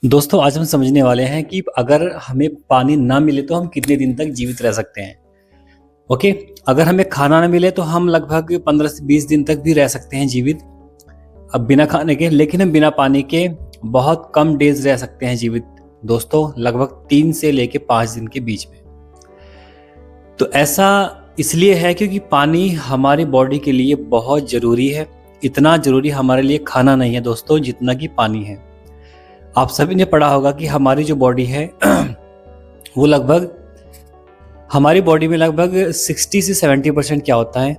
दोस्तों आज हम समझने वाले हैं कि अगर हमें पानी ना मिले तो हम कितने दिन तक जीवित रह सकते हैं। ओके, अगर हमें खाना ना मिले तो हम लगभग 15 से 20 दिन तक भी रह सकते हैं जीवित, अब बिना खाने के। लेकिन हम बिना पानी के बहुत कम डेज रह सकते हैं जीवित दोस्तों, लगभग 3 से लेके 5 दिन के बीच में। तो ऐसा इसलिए है क्योंकि पानी हमारी बॉडी के लिए बहुत ज़रूरी है। इतना ज़रूरी हमारे लिए खाना नहीं है दोस्तों जितना कि पानी है। आप सभी ने पढ़ा होगा कि हमारी जो बॉडी है वो लगभग हमारी बॉडी में लगभग 60 से 70% क्या होता है,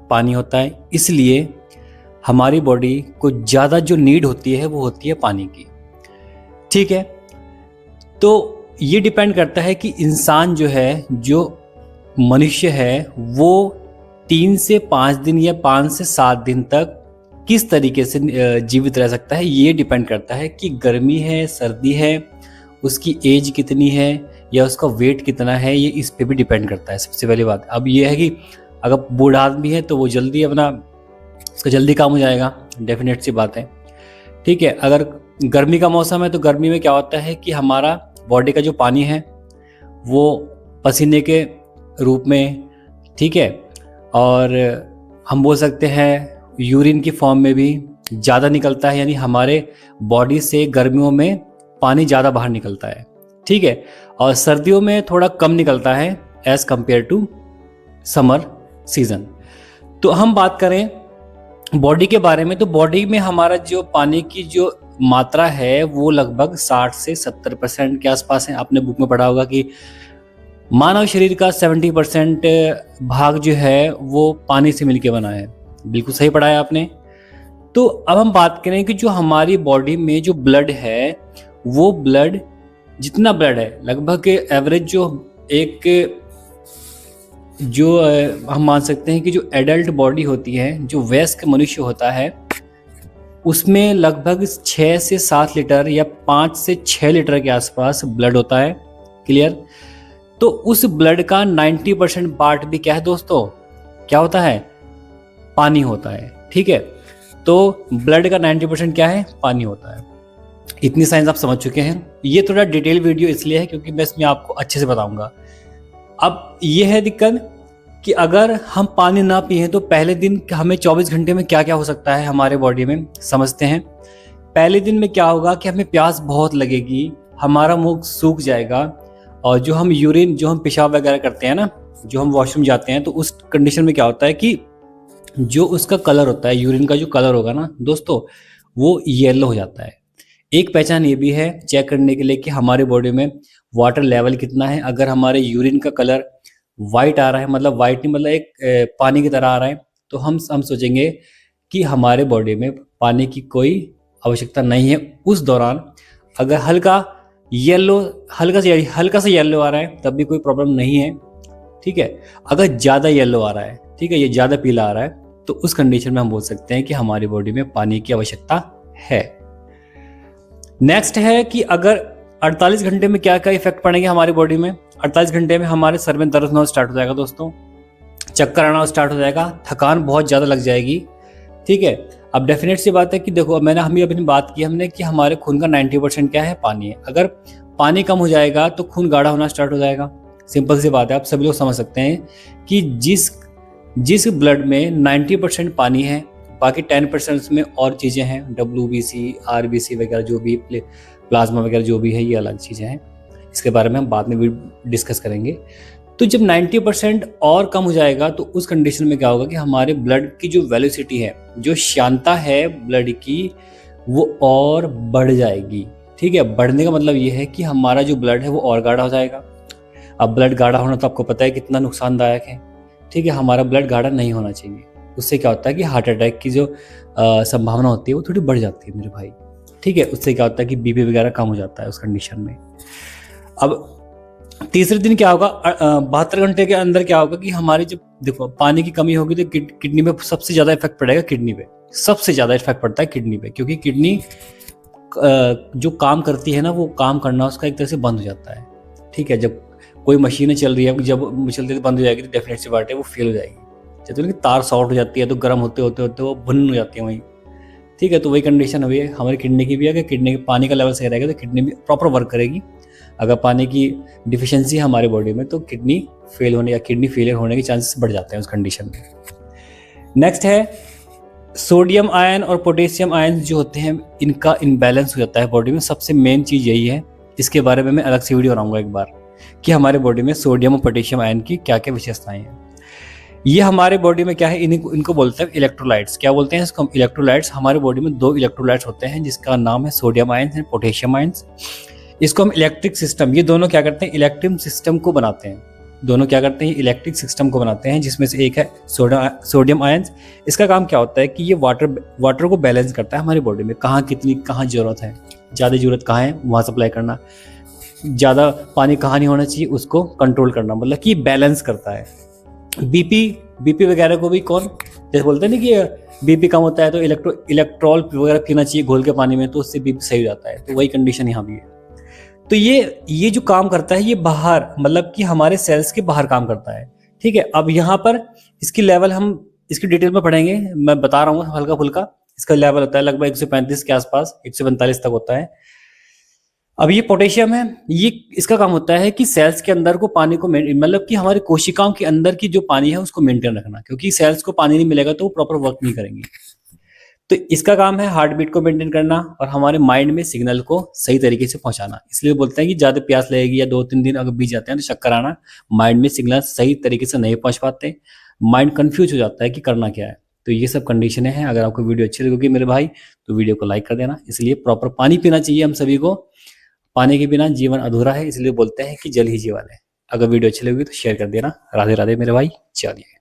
पानी होता है। इसलिए हमारी बॉडी को ज़्यादा जो नीड होती है वो होती है पानी की। ठीक है, तो ये डिपेंड करता है कि इंसान जो है, जो मनुष्य है, वो 3 से 5 दिन या 5 से 7 दिन तक किस तरीके से जीवित रह सकता है। ये डिपेंड करता है कि गर्मी है, सर्दी है, उसकी एज कितनी है या उसका वेट कितना है, ये इस पे भी डिपेंड करता है। सबसे पहली बात अब ये है कि अगर बूढ़ा आदमी है तो वो जल्दी उसका जल्दी काम हो जाएगा, डेफिनेट सी बात है। ठीक है, अगर गर्मी का मौसम है तो गर्मी में क्या होता है कि हमारा बॉडी का जो पानी है वो पसीने के रूप में, ठीक है, और हम बोल सकते हैं यूरिन की फॉर्म में भी ज़्यादा निकलता है, यानी हमारे बॉडी से गर्मियों में पानी ज़्यादा बाहर निकलता है। ठीक है, और सर्दियों में थोड़ा कम निकलता है as compared to summer season. तो हम बात करें बॉडी के बारे में, तो बॉडी में हमारा जो पानी की जो मात्रा है वो लगभग 60 से 70% के आसपास है। आपने बुक में पढ़ा होगा कि मानव शरीर का 70% भाग जो है वो पानी से मिलकर बना है। बिल्कुल सही पढ़ा है आपने। तो अब हम बात करें कि जो हमारी बॉडी में जो ब्लड है, वो ब्लड जितना ब्लड है लगभग एवरेज जो हम मान सकते हैं कि जो एडल्ट बॉडी होती है, जो वयस्क मनुष्य होता है, उसमें लगभग 6 से 7 लीटर या 5 से 6 लीटर के आसपास ब्लड होता है। क्लियर? तो उस ब्लड का 90% पार्ट भी क्या है दोस्तों, क्या होता है, पानी होता है। ठीक है, तो ब्लड का 90% क्या है, पानी होता है। इतनी साइंस आप समझ चुके हैं। ये थोड़ा डिटेल वीडियो इसलिए है क्योंकि मैं इसमें आपको अच्छे से बताऊंगा। अब ये है दिक्कत कि अगर हम पानी ना पिए तो पहले दिन हमें 24 घंटे में क्या क्या हो सकता है हमारे बॉडी में, समझते हैं। पहले दिन में क्या होगा कि हमें प्यास बहुत लगेगी, हमारा मुंह सूख जाएगा, और जो हम पेशाब वगैरह करते हैं ना, जो हम वॉशरूम जाते हैं, तो उस कंडीशन में क्या होता है कि जो उसका कलर होता है, यूरिन का जो कलर होगा ना दोस्तों, वो येलो हो जाता है। एक पहचान ये भी है चेक करने के लिए कि हमारे बॉडी में वाटर लेवल कितना है। अगर हमारे यूरिन का कलर वाइट आ रहा है, मतलब वाइट नहीं, मतलब एक पानी की तरह आ रहा है, तो हम सोचेंगे कि हमारे बॉडी में पानी की कोई आवश्यकता नहीं है। उस दौरान अगर हल्का सा येलो आ रहा है तब भी कोई प्रॉब्लम नहीं है। ठीक है, अगर ज़्यादा येलो आ रहा है, ठीक है, ये ज़्यादा पीला आ रहा है, तो उस कंडीशन में हम बोल सकते हैं कि हमारी बॉडी में पानी की आवश्यकता है। नेक्स्ट है कि अगर 48 घंटे में क्या क्या इफेक्ट पड़ेंगे हमारी बॉडी में। 48 घंटे में हमारे सर में दर्द होना स्टार्ट हो जाएगा दोस्तों, चक्कर आना स्टार्ट हो जाएगा, थकान बहुत ज़्यादा लग जाएगी। ठीक है, अब डेफिनेट सी बात है कि देखो, हम अभी बात की हमने कि हमारे खून का 90% क्या है, पानी है। अगर पानी कम हो जाएगा तो खून गाढ़ा होना स्टार्ट हो जाएगा। सिंपल सी बात है, आप सभी लोग समझ सकते हैं कि जिस ब्लड में 90% पानी है, बाकी 10% उसमें और चीज़ें हैं, WBC, RBC वगैरह जो भी, प्लाज्मा वगैरह जो भी है, ये अलग चीज़ें हैं। इसके बारे में हम बाद में भी डिस्कस करेंगे। तो जब 90% और कम हो जाएगा तो उस कंडीशन में क्या होगा कि हमारे ब्लड की जो वेलोसिटी है, जो श्यानता है ब्लड की, वो और बढ़ जाएगी। ठीक है, बढ़ने का मतलब ये है कि हमारा जो ब्लड है वो और गाढ़ा हो जाएगा। अब ब्लड गाढ़ा होना तो आपको पता है कितना नुकसानदायक है। ठीक है, हमारा ब्लड गाढ़ा नहीं होना चाहिए। उससे क्या होता है कि हार्ट अटैक की जो संभावना होती है वो थोड़ी बढ़ जाती है मेरे भाई। ठीक है, उससे क्या होता है कि BP वगैरह कम हो जाता है उस कंडीशन में। अब तीसरे दिन क्या होगा, 72 घंटे के अंदर क्या होगा कि हमारी जब देखो पानी की कमी होगी तो किडनी पे सबसे ज़्यादा इफेक्ट पड़ेगा। किडनी पे सबसे ज़्यादा इफेक्ट पड़ता है किडनी पे, क्योंकि किडनी जो काम करती है ना, वो काम करना उसका एक तरह से बंद हो जाता है। ठीक है, जब कोई मशीनें चल रही है, जब चलती बंद हो जाएगी तो डेफिनेट सी बात है वो फेल हो जाएगी। जैसे कि तार शॉर्ट हो जाती है तो गर्म होते होते वो भुन हो जाती है वहीं। ठीक है, तो वही कंडीशन हुई है हमारी किडनी की भी है कि किडनी के पानी का लेवल सही रहेगा तो किडनी भी प्रॉपर वर्क करेगी। अगर पानी की डिफिशियंसी है हमारे बॉडी में तो किडनी फेल होने या किडनी फेलियर होने के चांसेस बढ़ जाते हैं उस कंडीशन में। नेक्स्ट है सोडियम आयन और पोटेशियम आयन जो होते हैं इनका इनबैलेंस हो जाता है बॉडी में। सबसे मेन चीज़ यही है, इसके बारे में मैं अलग से वीडियो बनाऊंगा एक बार कि हमारे बॉडी में सोडियम और पोटेशियम आयन की क्या क्या विशेषताएं हैं। ये हमारे बॉडी में क्या है, इनको बोलते हैं इलेक्ट्रोलाइट्स। क्या बोलते हैं इसको? इलेक्ट्रोलाइट्स। हमारे बॉडी में 2 इलेक्ट्रोलाइट्स होते हैं जिसका नाम है sodium ions and potassium ions. इसको हम इलेक्ट्रिक सिस्टम, ये दोनों क्या करते हैं, इलेक्ट्रिक सिस्टम को बनाते हैं। दोनों क्या करते हैं, इलेक्ट्रिक सिस्टम को बनाते हैं, जिसमें से एक है सोडियम आयंस। इसका काम क्या होता है कि ये वाटर को बैलेंस करता है हमारी बॉडी में, कहाँ जरूरत है, ज़्यादा जरूरत कहाँ है वहाँ सप्लाई करना, ज़्यादा पानी कहाँ नहीं होना चाहिए उसको कंट्रोल करना, मतलब कि बैलेंस करता है। बीपी वगैरह को भी कौन, जैसे बोलते हैं ना कि बीपी कम होता है तो इलेक्ट्रॉल वगैरह पीना चाहिए घोल के पानी में, तो उससे बीपी सही हो जाता है। तो वही कंडीशन यहाँ भी है। तो ये जो काम करता है ये बाहर, मतलब कि हमारे सेल्स के बाहर काम करता है। ठीक है, अब यहाँ पर इसकी लेवल हम इसकी डिटेल में पढ़ेंगे, मैं बता रहा हूँ हल्का फुल्का। इसका लेवल होता है लगभग 135 के आसपास, 145 तक होता है। अब ये पोटेशियम है, ये इसका काम होता है कि सेल्स के अंदर को पानी को मतलब कि हमारी कोशिकाओं के अंदर की जो पानी है उसको मेंटेन रखना, क्योंकि सेल्स को पानी नहीं मिलेगा तो वो प्रॉपर वर्क नहीं करेंगी। तो इसका काम है हार्ट बीट को मेंटेन करना और हमारे माइंड में सिग्नल को सही तरीके से पहुंचाना। इसलिए बोलते हैं कि ज्यादा प्यास लगेगी या 2-3 दिन अगर बीत जाते हैं तो चक्कर आना, माइंड में सिग्नल सही तरीके से नहीं पहुंच पाते, माइंड कंफ्यूज हो जाता है कि करना क्या है। तो ये सब कंडीशनें हैं। अगर आपको वीडियो अच्छी लगेगी मेरे भाई तो वीडियो को लाइक कर देना। इसलिए प्रॉपर पानी पीना चाहिए हम सभी को, पानी के बिना जीवन अधूरा है, इसलिए बोलते हैं कि जल ही जीवन है। अगर वीडियो अच्छी लगी तो शेयर कर देना। राधे राधे मेरे भाई, चलिए।